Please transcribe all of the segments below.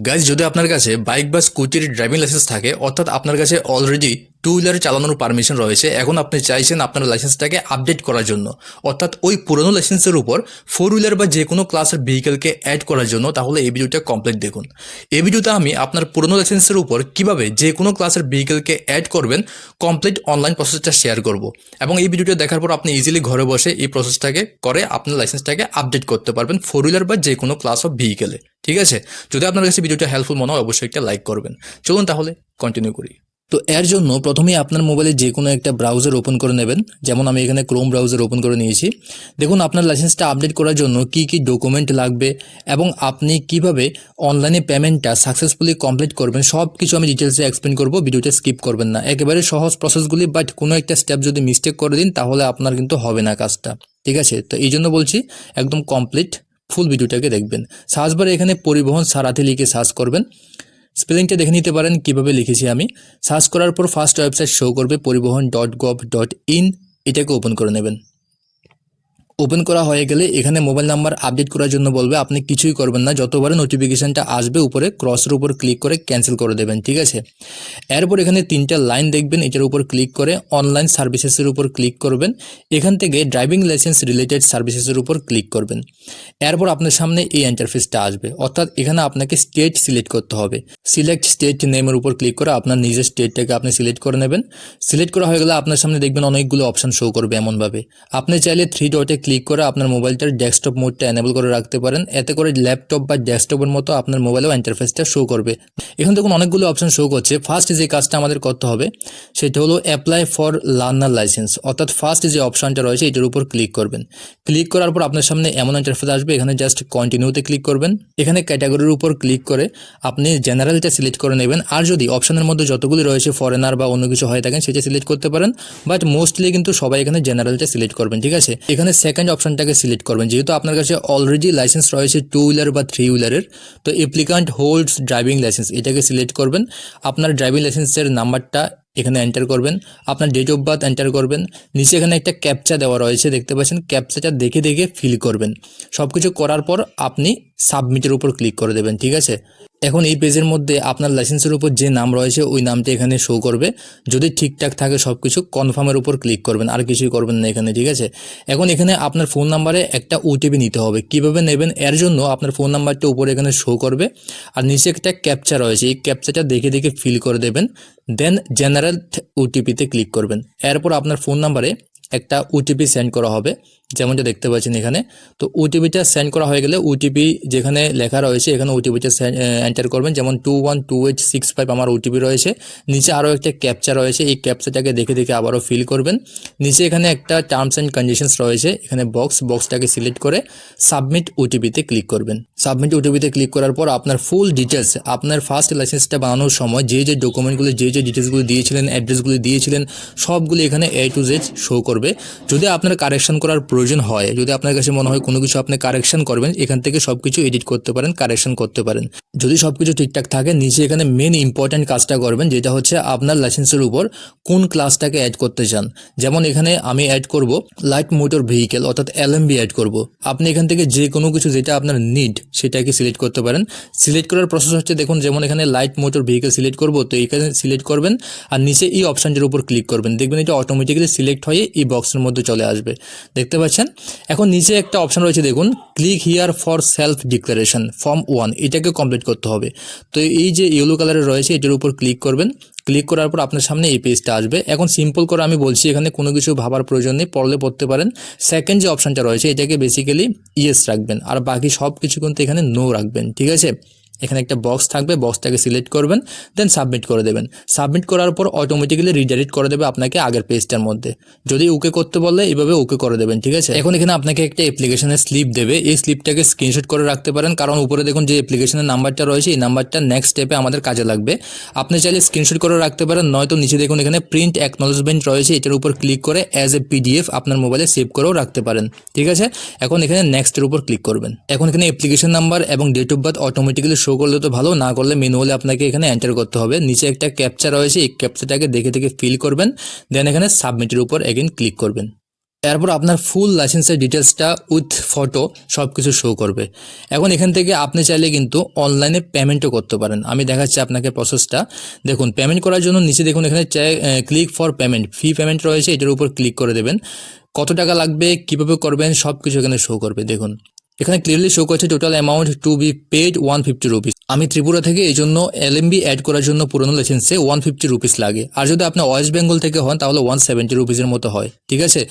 Guys, যদি আপনার কাছে বাইক বা স্কুটির ড্রাইভিং লাইসেন্স থাকে, অর্থাৎ আপনার কাছে অলরেডি টু হুইলার চালানোর পারমিশন রয়েছে, এখন আপনি চাইছেন আপনার লাইসেন্সটাকে আপডেট করার জন্য, অর্থাৎ ওই পুরনো লাইসেন্সের উপর ফোর হুইলার বা যে কোনো ক্লাসের ভেহিকেলকে অ্যাড করার জন্য, তাহলে এই ভিডিওটা কমপ্লিট দেখুন। এই ভিডিওতে আমি আপনার পুরনো লাইসেন্সের উপর কিভাবে যে কোনো ক্লাসের ভেহিকেলকে অ্যাড করবেন কমপ্লিট অনলাইন প্রসেসটা শেয়ার করব, এবং এই ভিডিওটা দেখার পর আপনি ইজিলি ঘরে বসে এই প্রসেসটাকে করে আপনার লাইসেন্সটাকে আপডেট করতে পারবেন ফোর হুইলার বা যে কোনো ক্লাস অফ ভেহিকেলে। ঠিক আছে, যদি আপনার কাছে ভিডিওটা হেল্পফুল মনে হয় অবশ্যই একটা লাইক করবেন। চলুন তাহলে কন্টিনিউ করি। তো এর জন্য প্রথমেই আপনার মোবাইলে যে কোনো একটা ব্রাউজার ওপেন করে নেবেন। যেমন আমি এখানে ক্রোম ব্রাউজার ওপেন করে নিয়েছি। দেখুন আপনার লাইসেন্সটা আপডেট করার জন্য কি কি ডকুমেন্ট লাগবে এবং আপনি কিভাবে অনলাইনে পেমেন্টটা সাকসেসফুলি কমপ্লিট করবেন সব কিছু আমি ডিটেলসে এক্সপ্লেন করব। ভিডিওটা স্কিপ করবেন না, একেবারে সহজ প্রসেসগুলি, বাট কোনো একটা স্টেপ যদি মিস্টেক করে দিন তাহলে আপনার কিন্তু হবে না কাজটা। ঠিক আছে, তো এই জন্য বলছি একদম কমপ্লিট ফুল ভিডিওটাকে দেখবেন। সার্চ বারে এখানে পরিবহন সারাথি লিখে সার্চ করবেন। স্পেলিংটা দেখে নিতে পারেন কিভাবে লিখেছি আমি। সার্চ করার পর ফার্স্ট ওয়েবসাইট শো করবে পরিবহন.gov.in, এটাকে ওপেন করে নেবেন। ওপেন করা হয়ে গেলে এখানে মোবাইল নাম্বার আপডেট করার জন্য বলবে, আপনি কিছুই করবেন না, যতবার নোটিফিকেশনটা আসবে উপরে ক্রসের উপর ক্লিক করে ক্যান্সেল করে দেবেন। ঠিক আছে, এরপর এখানে তিনটা লাইন দেখবেন, এটার উপর ক্লিক করে অনলাইন সার্ভিসেসের উপর ক্লিক করবেন। এখান থেকে ড্রাইভিং লাইসেন্স রিলেটেড সার্ভিসেসের উপর ক্লিক করবেন। এরপর আপনার সামনে এই ইন্টারফেসটা আসবে, অর্থাৎ এখানে আপনাকে স্টেট সিলেক্ট করতে হবে। সিলেক্ট স্টেট নেমের উপর ক্লিক করে আপনার নিজের স্টেটটাকে আপনি সিলেক্ট করে নেবেন। সিলেক্ট করা হয়ে গেলে আপনার সামনে দেখবেন অনেকগুলো অপশন শো করবে এমনভাবে। আপনি চাইলে থ্রি ডটে ক্লিক করে আপনার মোবাইলটার ডেস্কটপ মোডটা এনেবল করে রাখতে পারেন, এতে করে ল্যাপটপ বা ডেস্কটপের মতো আপনার মোবাইলেও ইন্টারফেসটা শো করবে। এখন দেখুন অনেকগুলো অপশন শো করছে। ফার্স্ট যে কাজটা আমাদের করতে হবে সেটা হলো অ্যাপ্লাই ফর লার্নার লাইসেন্স, অর্থাৎ ফার্স্ট যে অপশনটা রয়েছে এটার উপর ক্লিক করবেন। ক্লিক করার পর আপনার সামনে এমন ইন্টারফেস আসবে, এখানে জাস্ট কন্টিনিউতে ক্লিক করবেন। এখানে ক্যাটাগরির উপর ক্লিক করে আপনি জেনারেলটা সিলেক্ট করে নেবেন, আর যদি অপশনের মধ্যে যতগুলি রয়েছে ফরেনার বা অন্য কিছু হয়ে থাকেন সেটা সিলেক্ট করতে পারেন, বাট মোস্টলি কিন্তু সবাই এখানে জেনারেলটা সিলেক্ট করবেন। ঠিক আছে, এখানে সেকেন্ড অপশনটাকে সিলেক্ট করবেন। যেহেতু আপনার কাছে অলরেডি লাইসেন্স রয়েছে টু হুইলার বা থ্রি হুইলারের, তো অ্যাপ্লিকান্ট হোল্ডস ড্রাইভিং লাইসেন্স এটাকে সিলেক্ট করবেন। আপনার ড্রাইভিং লাইসেন্সের নাম্বারটা এখানে এন্টার করবেন, আপনার ডেট অফ বার্থ এন্টার করবেন। নিচে এখানে একটা ক্যাপচা দেওয়া রয়েছে, দেখতে পাচ্ছেন, ক্যাপচাটা দেখে দেখে ফিল করবেন। সব কিছু করার পর আপনি সাবমিটের উপর ক্লিক করে দেবেন। ঠিক আছে, এখন এই পেজের মধ্যে আপনার লাইসেন্সের উপর যে নাম রয়েছে ওই নামটা এখানে শো করবে। যদি ঠিকঠাক থাকে সব কিছু কনফার্মের উপর ক্লিক করবেন, আর কিছুই করবেন না এখানে। ঠিক আছে, এখন এখানে আপনার ফোন নাম্বারে একটা ওটিপি নিতে হবে। কিভাবে নেবেন, এর জন্য আপনার ফোন নাম্বারটা উপরে এখানে শো করবে, আর নিচে একটা ক্যাপচা রয়েছে, এই ক্যাপচাটা দেখে দেখে ফিল করে দেবেন। দেন জেনারেল ওটিপিতে ক্লিক করবেন। এরপর আপনার ফোন নাম্বারে একটা ওটিপি সেন্ড করা হবে, যেমনটা দেখতে পাচ্ছেন এখানে। তো ওটিপিটা সেন্ড করা হয়ে গেলে ওটিপি যেখানে লেখা রয়েছে এখানে ওটিপিটা এন্টার করবেন। যেমন 212865 আমার ওটিপি রয়েছে। নিচে আরও একটা ক্যাপচা রয়েছে, এই ক্যাপচাটাকে দেখে দেখে আবারও ফিল করবেন। নিচে এখানে একটা টার্মস অ্যান্ড কন্ডিশনস রয়েছে, এখানে বক্সটাকে সিলেক্ট করে সাবমিট ওটিপিতে ক্লিক করবেন। সাবমিট ওটিপিতে ক্লিক করার পর আপনার ফুল ডিটেলস, আপনার ফার্স্ট লাইসেন্সটা বানানোর সময় যে যে ডকুমেন্টগুলো যে যে ডিটেলসগুলো দিয়েছিলেন, অ্যাড্রেসগুলো দিয়েছিলেন, সবগুলো এখানে A to Z শো করবে। যদি আপনার কারেকশন করার প্রয়োজন হয়, যদি আপনার কাছে মনে হয় কোনো কিছু আপনি কারেকশন করবেন, এখান থেকে সব কিছু এডিট করতে পারেন, কারেকশন করতে পারেন। যদি সব কিছু ঠিকঠাক থাকে নিচে এখানে মেন ইম্পর্ট্যান্ট কাজটা করবেন, যেটা হচ্ছে আপনার লাইসেন্সের উপর কোন ক্লাসটাকে অ্যাড করতে চান। যেমন এখানে আমি অ্যাড করব লাইট মোটর ভেহিকেল, অর্থাৎ LMV অ্যাড করব। আপনি এখান থেকে যে কোনো কিছু যেটা আপনার নিড সেটাকে সিলেক্ট করতে পারেন। সিলেক্ট করার প্রসেস হচ্ছে, দেখুন যেমন এখানে লাইট মোটর ভেহিকেল সিলেক্ট করব, তো এখানে সিলেক্ট করবেন আর নিচে এই অপশনটির উপর ক্লিক করবেন। দেখবেন এটা অটোমেটিক্যালি সিলেক্ট হয়ে এই বক্সের মধ্যে চলে আসবে, দেখতে পাচ্ছেন। এখন নিচে একটা অপশন রয়েছে, দেখুন click here for self declaration form 1, এটাকে কমপ্লিট করতে হবে। তো এই যে ইয়েলো কালারের রয়েছে এটার উপর ক্লিক করবেন। ক্লিক করার পর আপনার সামনে এই পেজটা আসবে। এখন সিম্পল করে আমি বলছি, এখানে কোনো কিছু ভাবার প্রয়োজন নেই, পড়লে পড়তে পারেন। সেকেন্ড যে অপশনটা রয়েছে এটাকে বেসিক্যালি ইয়েস রাখবেন, আর বাকি সব কিছু কিন্তু এখানে নো রাখবেন। ঠিক আছে, এখানে একটা বক্স থাকবে, বক্সটাকে সিলেক্ট করবেন, দেন সাবমিট করে দেবেন। সাবমিট করার পর অটোমেটিক্যালি রিডাইরেক্ট করে দেবে আপনাকে আগের পেজটার মধ্যে। যদি ওকে করতে বললে এইভাবে ওকে করে দেবেন। ঠিক আছে, এখন এখানে আপনাকে একটা অ্যাপ্লিকেশনের স্লিপ দেবে, এই স্লিপটাকে স্ক্রিনশট করে রাখতে পারেন, কারণ উপরে দেখুন যে অ্যাপ্লিকেশনের নাম্বারটা রয়েছে এই নাম্বারটা নেক্সট স্টেপে আমাদের কাজে লাগবে। আপনি চাইলে স্ক্রিনশট করে রাখতে পারেন, নয়তো নিচে দেখুন এখানে প্রিন্ট অ্যাকনোলেজমেন্ট রয়েছে, এটার উপর ক্লিক করে অ্যাজ এ PDF আপনার মোবাইলে সেভ করেও রাখতে পারেন। ঠিক আছে, এখন এখানে নেক্সটের উপর ক্লিক করবেন। এখন এখানে অ্যাপ্লিকেশন নাম্বার এবং date of birth automatically show করলে তো ভালো, না করলে ম্যানুয়ালি আপনাকে এখানে এন্টার করতে হবে। নিচে একটা ক্যাপচা রয়েছে, এই ক্যাপচাটাকে দেখে দেখে ফিল করবেন, দেন এখানে সাবমিটের উপর এগেইন ক্লিক করবেন। এরপর আপনার ফুল লাইসেন্সের ডিটেলসটা উইথ ফটো সব কিছু শো করবে। এখন এখান থেকে আপনি চাইলে কিন্তু অনলাইনে পেমেন্টও করতে পারেন। আমি দেখাচ্ছি আপনাকে প্রসেসটা। দেখুন, পেমেন্ট করার জন্য নিচে দেখুন এখানে click for payment, fee payment রয়েছে, এটার উপর ক্লিক করে দেবেন। কত টাকা লাগবে, কীভাবে করবেন, সব কিছু এখানে শো করবে। দেখুন এখানে ক্লিয়ারলি শো করছে total amount to be paid 150 rupees. আমি ত্রিপুরা থেকে, এই জন্য এলএমবি অ্যাড করার জন্য পুরোনো লাইসেন্সে 150 রুপিস লাগে। আর যদি আপনি ওয়েস্ট বেঙ্গল থেকে হন তাহলে 170 রুপিসের মতো হয়, ঠিক আছে।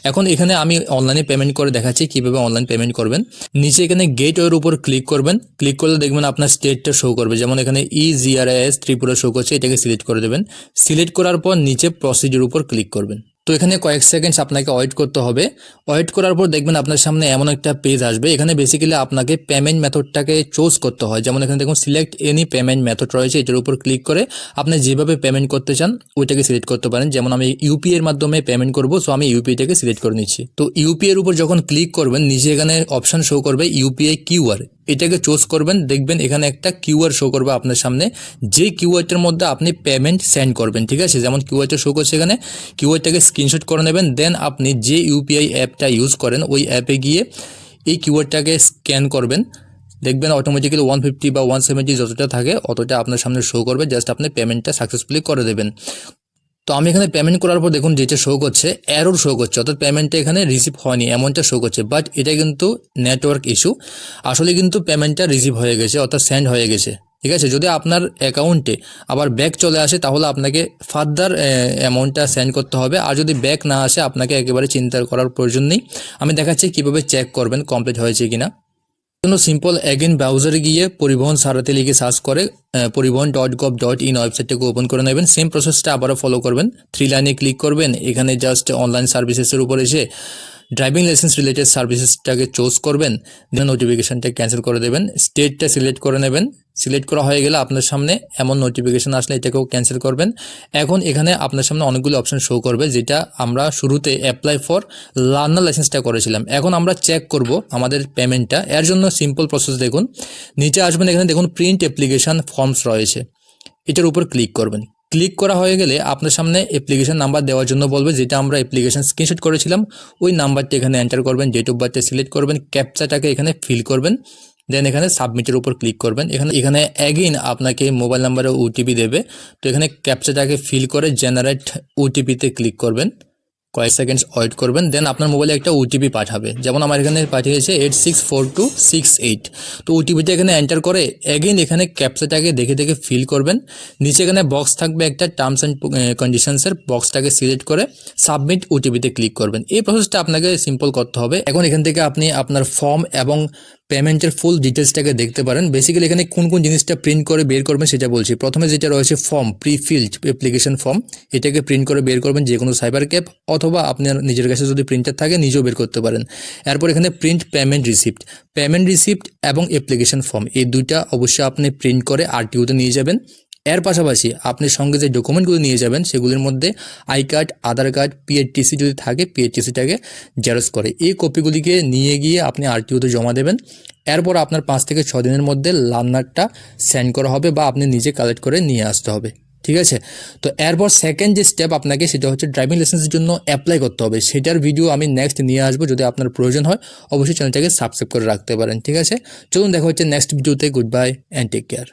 এখন এখানে আমি অনলাইনে পেমেন্ট করে দেখাচ্ছি কীভাবে অনলাইন পেমেন্ট করবেন। নিচে এখানে গেট ওয়ের উপর ক্লিক করবেন। ক্লিক করলে দেখবেন আপনার স্টেটটা শো করবে, যেমন এখানে EGRIS ত্রিপুরা শো করছে, এটাকে সিলেক্ট করে দেবেন। সিলেক্ট করার পর নিচে প্রসিডিউর উপর ক্লিক করবেন। তো এখানে কয়েক সেকেন্ডস আপনাকে ওয়েট করতে হবে। ওয়েট করার পর দেখবেন আপনার সামনে এমন একটা পেজ আসবে। এখানে বেসিক্যালি আপনাকে পেমেন্ট মেথডটাকে চুজ করতে হয়। যেমন এখানে দেখুন সিলেক্ট এনি পেমেন্ট মেথড রয়েছে, এটার উপর ক্লিক করে আপনি যেভাবে পেমেন্ট করতে চান ওইটাকে সিলেক্ট করতে পারেন। যেমন আমি ইউপিআই এর মাধ্যমে পেমেন্ট করব, সো আমি ইউপিআইটাকে সিলেক্ট করে নিচ্ছি। তো ইউপিআই এর উপর যখন ক্লিক করবেন নিচে এখানে অপশন শো করবে ইউপিআই কিউআর, এটাকে চুজ করবেন। দেখবেন এখানে একটা কিউআর শো করবে আপনার সামনে, যে কিউআরটার মধ্যে আপনি পেমেন্ট সেন্ড করবেন, ঠিক আছে। যেমন কিউআরটা শো করছে এখানে, কিউআরটাকে স্ক্রিনশট করে নেবেন। দেন আপনি যে ইউপিআই অ্যাপটা ইউজ করেন ওই অ্যাপে গিয়ে এই কিউআরটাকে স্ক্যান করবেন। দেখবেন অটোমেটিক্যালি 150 বা 170 যতটা থাকে অতটা আপনার সামনে শো করবে। জাস্ট আপনি পেমেন্টটা সাকসেসফুলি করে দেবেন। তো আমি এখানে পেমেন্ট করার পর দেখুন যেটা শো করছে এরর শো করছে, অর্থাৎ পেমেন্টটা এখানে রিসিভ হয়নি এমনটা শো করছে। বাট এটা কিন্তু নেটওয়ার্ক ইস্যু, আসলে কিন্তু পেমেন্টটা রিসিভ হয়ে গেছে, অর্থাৎ সেন্ড হয়ে গেছে, ঠিক আছে। যদি আপনার অ্যাকাউন্টে আবার ব্যাক চলে আসে তাহলে আপনাকে ফার্দার অ্যামাউন্টটা সেন্ড করতে হবে। আর যদি ব্যাক না আসে আপনাকে একেবারে চিন্তা করার প্রয়োজন নেই। আমি দেখাচ্ছি কীভাবে চেক করবেন কমপ্লিট হয়েছে কিনা। জন্য সিম্পল অ্যাগেন ব্রাউজারে গিয়ে পরিবহন সারাতে লিখে সার্চ করে পরিবহন.gov.in ওয়েবসাইটটাকে ওপেন করে নেবেন। সেম প্রসেসটা আবারও ফলো করবেন। 3 লাইনে ক্লিক করবেন। এখানে জাস্ট অনলাইন সার্ভিসেসের উপর এসে ড্রাইভিং লাইসেন্স রিলেটেড সার্ভিসেসটাকে চুজ করবেন। দেন নোটিফিকেশনটা ক্যান্সেল করে দেবেন। স্টেটটা সিলেক্ট করে নেবেন। সিলেক্ট করা হয়ে গেলে আপনার সামনে এমন নোটিফিকেশন আসলে এটাকেও ক্যান্সেল করবেন। এখন এখানে আপনার সামনে অনেকগুলো অপশন শো করবে, যেটা আমরা শুরুতে অ্যাপ্লাই ফর লার্নার লাইসেন্সটা করেছিলাম। এখন আমরা চেক করব আমাদের পেমেন্টটা। এর জন্য সিম্পল প্রসেস দেখুন, নিচে আসবেন, এখানে দেখুন প্রিন্ট অ্যাপ্লিকেশন ফর্মস রয়েছে, এটার উপর ক্লিক করবেন। ক্লিক করা হয়ে গেলে আপনার সামনে অ্যাপ্লিকেশন নাম্বার দেওয়ার জন্য বলবে, যেটা আমরা অ্যাপ্লিকেশন স্ক্রিনশট করেছিলাম ওই নাম্বারটা এখানে এন্টার করবেন। ডেট অফ বার্থটা সিলেক্ট করবেন, ক্যাপচাটাকে এখানে ফিল করবেন। দেন এখানে সাবমিটের উপর ক্লিক করবেন। এখানে অ্যাগেইন আপনাকে মোবাইল নাম্বারে ওটিপি দেবে। তো এখানে ক্যাপচাটাকে ফিল করে জেনারেট ওটিপিতে ক্লিক করবেন। কয়েক সেকেন্ডস ওয়েট করবেন। দেন আপনার মোবাইলে একটা ওটিপি পাঠাবে, যেমন আমার এখানে পাঠিয়েছে 864268। তো ওটিপিটা এখানে এন্টার করে অ্যাগেইন এখানে ক্যাপচাটাকে দেখে দেখে ফিল করবেন। নিচে এখানে বক্স থাকবে একটা টার্মস অ্যান্ড কন্ডিশনসের, বক্সটাকে সিলেক্ট করে সাবমিট ওটিপিতে ক্লিক করবেন। এই প্রসেসটা আপনাকে সিম্পল করতে হবে। এখন এখান থেকে আপনি আপনার ফর্ম এবং পেমেন্টের ফুল ডিটেলসটাকে দেখতে পারেন। বেসিক্যালি এখানে কোন কোন জিনিসটা প্রিন্ট করে বের করবেন সেটা বলছি। প্রথমে যেটা রয়েছে ফর্ম, প্রিফিল্ড অ্যাপ্লিকেশন ফর্ম, এটাকে প্রিন্ট করে বের করবেন যে কোনো সাইবার ক্যাফ, অথবা আপনার নিজের কাছে যদি প্রিন্টার থাকে নিজেও বের করতে পারেন। এরপর এখানে প্রিন্ট পেমেন্ট রিসিপ্ট এবং অ্যাপ্লিকেশন ফর্ম, এই দুইটা অবশ্যই আপনি প্রিন্ট করে আরটিওতে নিয়ে যাবেন। এর পাশাপাশি আপনি সঙ্গে যে ডকুমেন্টগুলো নিয়ে যাবেন সেগুলির মধ্যে আই কার্ড, আধার কার্ড, পিএটিসি যদি থাকে পিএটিসিটাকে জেরক্স করে এই কপিগুলিকে নিয়ে গিয়ে আপনি আরটিওতে জমা দেবেন। এরপর আপনার 5 থেকে 6 দিনের মধ্যে লার্নারটা সেন্ড করা হবে বা আপনি নিজে কালেক্ট করে নিয়ে আসতে হবে, ঠিক আছে। তো এরপর সেকেন্ড যে স্টেপ আপনাকে সেটা হচ্ছে ড্রাইভিং লাইসেন্সের জন্য অ্যাপ্লাই করতে হবে। সেটার ভিডিও আমি নেক্সট নিয়ে আসবো। যদি আপনার প্রয়োজন হয় অবশ্যই চ্যানেলটাকে সাবস্ক্রাইব করে রাখতে পারেন, ঠিক আছে। চলুন দেখা হচ্ছে নেক্সট ভিডিওতে। Goodbye and take care.